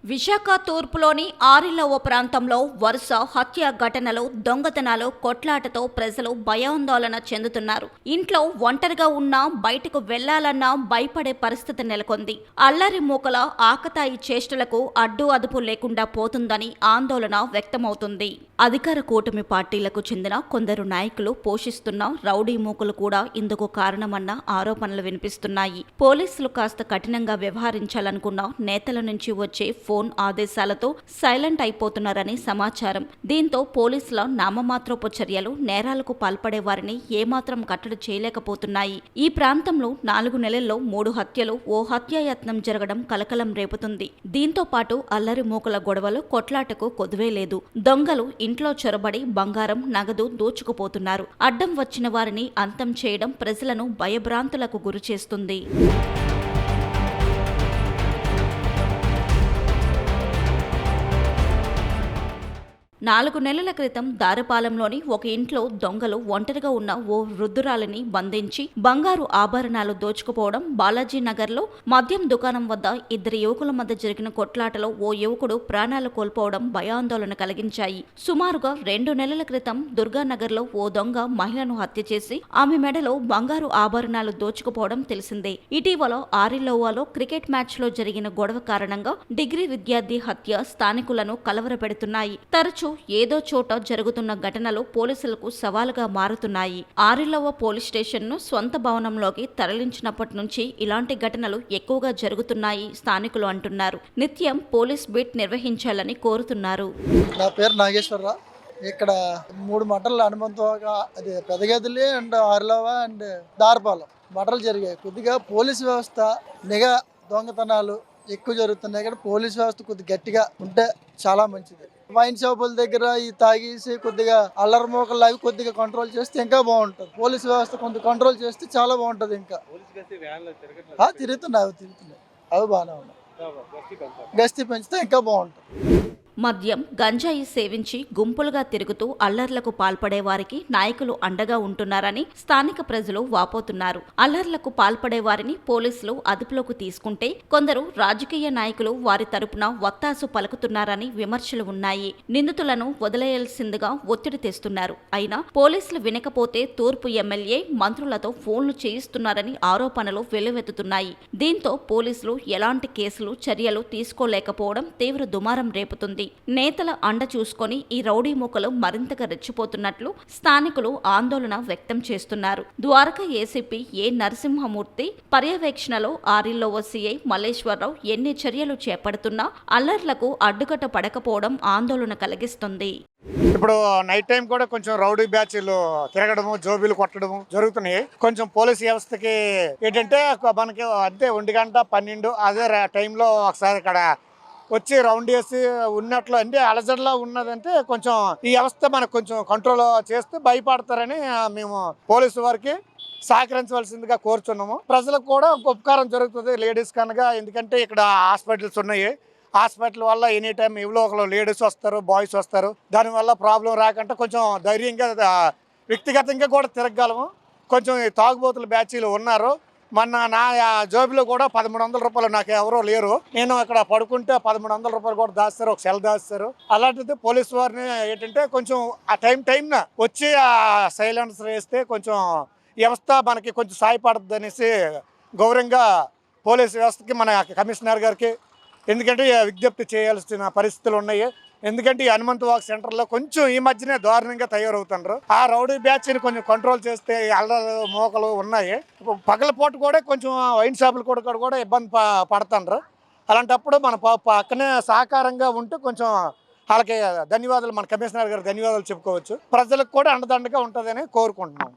విశాఖ తూర్పులోని ఆరిల్లవ ప్రాంతంలో వరుస హత్య ఘటనలు, దొంగతనాలు, కొట్లాటతో ప్రజలు భయాందోళన చెందుతున్నారు. ఇంట్లో ఒంటరిగా ఉన్నా బయటకు వెళ్లాలన్నా భయపడే పరిస్థితి నెలకొంది. అల్లరి మూకల ఆకతాయి చేష్టలకు అడ్డు అదుపు లేకుండా పోతుందని ఆందోళన వ్యక్తమవుతుంది. అధికార కూటమి పార్టీలకు చెందిన కొందరు నాయకులు పోషిస్తున్న రౌడీ మూకలు కూడా ఇందుకు కారణమన్న ఆరోపణలు వినిపిస్తున్నాయి. పోలీసులు కాస్త కఠినంగా వ్యవహరించాలనుకున్న నేతల నుంచి వచ్చే ఫోన్ ఆదేశాలతో సైలెంట్ అయిపోతున్నారని సమాచారం. దీంతో పోలీసుల నామమాత్రపు చర్యలు నేరాలకు పాల్పడే వారిని ఏమాత్రం కట్టడి చేయలేకపోతున్నాయి. ఈ ప్రాంతంలో 4 నెలల్లో 3 హత్యలు, ఓ హత్యాయత్నం జరగడం కలకలం రేపుతుంది. దీంతో పాటు అల్లరి మూకల గొడవలు, కొట్లాటకు కొదువే లేదు. దొంగలు ఇంట్లో చొరబడి బంగారం, నగదు దోచుకుపోతున్నారు. అడ్డం వచ్చిన వారిని అంతం చేయడం ప్రజలను భయభ్రాంతులకు గురిచేస్తుంది. 4 నెలల క్రితం దారపాలెంలోని ఒక ఇంట్లో దొంగలు ఒంటరిగా ఉన్న ఓ వృద్ధురాలిని బంధించి బంగారు ఆభరణాలు దోచుకుపోవడం, బాలాజీనగర్లో మద్యం దుకాణం వద్ద 2 యువకుల మధ్య జరిగిన కొట్లాటలో ఓ యువకుడు ప్రాణాలు కోల్పోవడం భయాందోళన కలిగించాయి. సుమారుగా 2 నెలల క్రితం దుర్గానగర్లో ఓ దొంగ మహిళను హత్య చేసి ఆమె మెడలో బంగారు ఆభరణాలు దోచుకుపోవడం తెలిసిందే. ఇటీవల ఆరిల్లోవాలో క్రికెట్ మ్యాచ్లో జరిగిన గొడవ కారణంగా డిగ్రీ విద్యార్థి హత్య స్థానికులను కలవరపెడుతున్నాయి. తరచూ ఏదో చోట జరుగుతున్న ఘటనలు పోలీసులకు సవాలుగా మారుతున్నాయి. ఆరిల్లవ పోలీస్ స్టేషన్ను స్వంత భవనంలోకి తరలించినప్పటి నుంచి ఇలాంటి ఘటనలు ఎక్కువగా జరుగుతున్నాయి స్థానికులు అంటున్నారు. నిత్యం పోలీస్ బీట్ నిర్వహించాలని కోరుతున్నారు. నా పేరు నాగేశ్వరరావు. ఇక్కడ 3 మటర్లు అనుబంధంగా అది పెదగదిలి అండ్ ఆరిల్లవ అండ్ దారపాలెం మటర్లు జరిగాయి. కొద్దిగా పోలీస్ వ్యవస్థ నిఘా దొంగతనాలు ఎక్కువ జరుగుతున్నాయి కానీ పోలీస్ వ్యవస్థ కొద్దిగా గట్టిగా ఉంటే చాలా మంచిది. వైన్ షాపుల దగ్గర ఈ తాగేసి కొద్దిగా అల్లరి మోకలు అవి కొద్దిగా కంట్రోల్ చేస్తే ఇంకా బాగుంటుంది. పోలీస్ వ్యవస్థ కొంత కంట్రోల్ చేస్తే చాలా బాగుంటుంది. ఇంకా తిరుగుతున్నాయి అవి బాగానే ఉన్నాయి. గస్తీ పెంచితే ఇంకా బాగుంటుంది. మద్యం, గంజాయి సేవించి గుంపులుగా తిరుగుతూ అల్లర్లకు పాల్పడే వారికి నాయకులు అండగా ఉంటున్నారని స్థానిక ప్రజలు వాపోతున్నారు. అల్లర్లకు పాల్పడే వారిని పోలీసులు అదుపులోకి తీసుకుంటే కొందరు రాజకీయ నాయకులు వారి తరపున వత్తాసు పలుకుతున్నారని విమర్శలు ఉన్నాయి. నిందితులను వదిలేయాల్సిందిగా ఒత్తిడి తెస్తున్నారు. అయినా పోలీసులు వినకపోతే తూర్పు ఎమ్మెల్యే, మంత్రులతో ఫోన్లు చేయిస్తున్నారని ఆరోపణలు వెల్లువెత్తుతున్నాయి. దీంతో పోలీసులు ఎలాంటి కేసులు, చర్యలు తీసుకోలేకపోవడం తీవ్ర దుమారం రేపుతుంది. నేతల అండ చూసుకొని ఈ రౌడీ మూకలు మరింతగా రెచ్చిపోతున్నట్లు స్థానికులు ఆందోళన వ్యక్తం చేస్తున్నారు. ద్వారకా ఏసీపీ ఏ నరసింహమూర్తి పర్యవేక్షణలో ఆరిల్లవ సీఐ మల్లేశ్వరరావు ఎన్ని చర్యలు చేపడుతున్నా అల్లర్లకు అడ్డుకట్ట పడకపోవడం ఆందోళన కలిగిస్తుంది. ఇప్పుడు నైట్ టైం కూడా కొంచెం రౌడీ బ్యాచ్లు తిరగడము, జోబీలు కొట్టడము జరుగుతున్నాయి. కొంచెం పోలీస్ వ్యవస్థకి ఏంటంటే మనకి అంతే 1 గంట 12 అదే టైంలో ఒకసారి ఇక్కడ వచ్చి రౌండ్ వేసి ఉన్నట్లు అంటే అలజడిలా ఉన్నదంటే కొంచెం ఈ వ్యవస్థ మనకు కొంచెం కంట్రోల్ చేస్తే భయపడతారని మేము పోలీసు వారికి సహకరించవలసిందిగా కోరుచున్నాము. ప్రజలకు కూడా ఉపకారం జరుగుతుంది లేడీస్ కనుక. ఎందుకంటే ఇక్కడ హాస్పిటల్స్ ఉన్నాయి. హాస్పిటల్ వల్ల ఎనీ టైం ఎవరో ఒకరు లేడీస్ వస్తారు, బాయ్స్ వస్తారు. దానివల్ల ప్రాబ్లం రాకుండా కొంచెం ధైర్యంగా వ్యక్తిగతంగా కూడా తిరగగలము. కొంచెం తాగుబోతుల బ్యాచీలు ఉన్నారు. మొన్న నా జోబులో కూడా 1300 రూపాయలు నాకు ఎవరో లేరు. నేను అక్కడ పడుకుంటే 1300 రూపాయలు కూడా దాస్తారు, ఒక సెల్ దాస్తారు. అలాంటిది పోలీసు వారిని ఏంటంటే కొంచెం ఆ టైంన వచ్చి ఆ సైలెన్సర్ వేస్తే కొంచెం వ్యవస్థ మనకి కొంచెం సాయపడుతుంది అనేసి గౌరవంగా పోలీసు వ్యవస్థకి మన కమిషనర్ గారికి ఎందుకంటే విజ్ఞప్తి చేయాల్సిన పరిస్థితులు ఉన్నాయి. ఎందుకంటే ఈ హనుమంత్ వాక్ సెంటర్లో కొంచెం ఈ మధ్యనే దారుణంగా తయారవుతున్నారు. ఆ రౌడీ బ్యాచ్ని కొంచెం కంట్రోల్ చేస్తే అల్లరి మోకలు ఉన్నాయి. పగలపూట కూడా కొంచెం వైన్ షాపులు కూడా ఇబ్బంది పడుతున్నారు. అలాంటప్పుడు మన పక్కనే సహకారంగా ఉంటూ కొంచెం వాళ్ళకి ధన్యవాదాలు, మన కమిషనర్ గారు ధన్యవాదాలు చెప్పుకోవచ్చు. ప్రజలకు కూడా అండదండగా ఉంటుందని కోరుకుంటున్నాం.